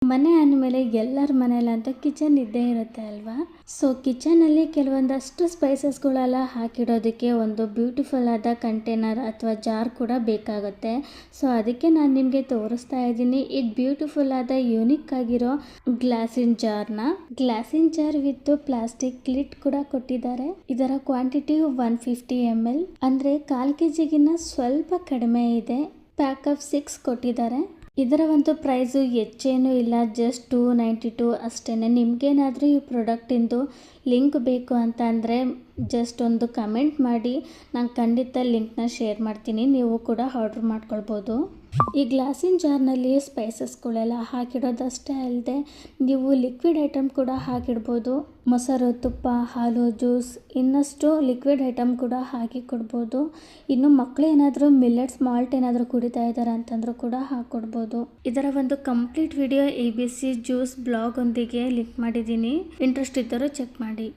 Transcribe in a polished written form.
ಮನೆ ಅಂದಮೇಲೆ ಎಲ್ಲರ ಮನೆಯಲ್ಲಂತೂ ಕಿಚನ್ ಇದ್ದೇ ಇರುತ್ತೆ ಅಲ್ವಾ. ಸೊ ಕಿಚನಲ್ಲಿ ಕೆಲವೊಂದಷ್ಟು ಸ್ಪೈಸಸ್ಗಳೆಲ್ಲ ಹಾಕಿಡೋದಕ್ಕೆ ಒಂದು ಬ್ಯೂಟಿಫುಲ್ ಆದ ಕಂಟೈನರ್ ಅಥವಾ ಜಾರ್ ಕೂಡ ಬೇಕಾಗುತ್ತೆ. ಸೊ ಅದಕ್ಕೆ ನಾನು ನಿಮಗೆ ತೋರಿಸ್ತಾ ಇದ್ದೀನಿ ಇದು ಬ್ಯೂಟಿಫುಲ್ ಆದ ಯೂನಿಕ್ ಆಗಿರೋ ಗ್ಲಾಸಿನ ಜಾರ್ ವಿತ್ ಪ್ಲಾಸ್ಟಿಕ್ ಲಿಡ್ ಕೂಡ ಕೊಟ್ಟಿದ್ದಾರೆ. ಇದರ ಕ್ವಾಂಟಿಟಿ 150 ml ಅಂದರೆ 1/4 kg ಸ್ವಲ್ಪ ಕಡಿಮೆ ಇದೆ. ಪ್ಯಾಕ್ ಆಫ್ 6 ಕೊಟ್ಟಿದ್ದಾರೆ. ಇದರ ಒಂದು ಪ್ರೈಸು ಹೆಚ್ಚೇನೂ ಇಲ್ಲ, ಜಸ್ಟ್ 292 ಅಷ್ಟೇ. ನಿಮಗೇನಾದರೂ ಈ ಪ್ರಾಡಕ್ಟಿಂದು ಲಿಂಕ್ ಬೇಕು ಅಂತ ಅಂದರೆ ಜಸ್ಟ್ ಒಂದು ಕಮೆಂಟ್ ಮಾಡಿ, ನಾನು ಖಂಡಿತ ಲಿಂಕ್ನ ಶೇರ್ ಮಾಡ್ತೀನಿ, ನೀವು ಕೂಡ ಆರ್ಡ್ರ್ ಮಾಡ್ಕೊಳ್ಬೋದು. ಈ ಗ್ಲಾಸಿನ ಜಾರ್ನಲ್ಲಿ ಸ್ಪೈಸಸ್ಗಳೆಲ್ಲ ಹಾಕಿಡೋದಷ್ಟೇ ಅಲ್ಲದೆ ನೀವು ಲಿಕ್ವಿಡ್ ಐಟಮ್ ಕೂಡ ಹಾಕಿಡ್ಬೋದು. ಮೊಸರು, ತುಪ್ಪ, ಹಾಲು, ಜ್ಯೂಸ್, ಇನ್ನಷ್ಟು ಲಿಕ್ವಿಡ್ ಐಟಮ್ ಕೂಡ ಹಾಕಿ ಕೊಡ್ಬೋದು. ಇನ್ನು ಮಕ್ಕಳು ಏನಾದರೂ ಮಿಲ್ಲೆಟ್ಸ್ ಮಾಲ್ಟ್ ಏನಾದರೂ ಕುಡಿತಾ ಇದ್ದಾರೆ ಅಂತಂದ್ರೂ ಕೂಡ ಹಾಕ್ಕೊಡ್ಬೋದು. ಇದರ ಒಂದು complete video ABC juice blog ಒಂದಿಗೆ ಲಿಂಕ್ ಮಾಡಿದ್ದೀನಿ, ಇಂಟ್ರೆಸ್ಟ್ ಇದ್ದರೂ ಚೆಕ್ ಮಾಡಿ.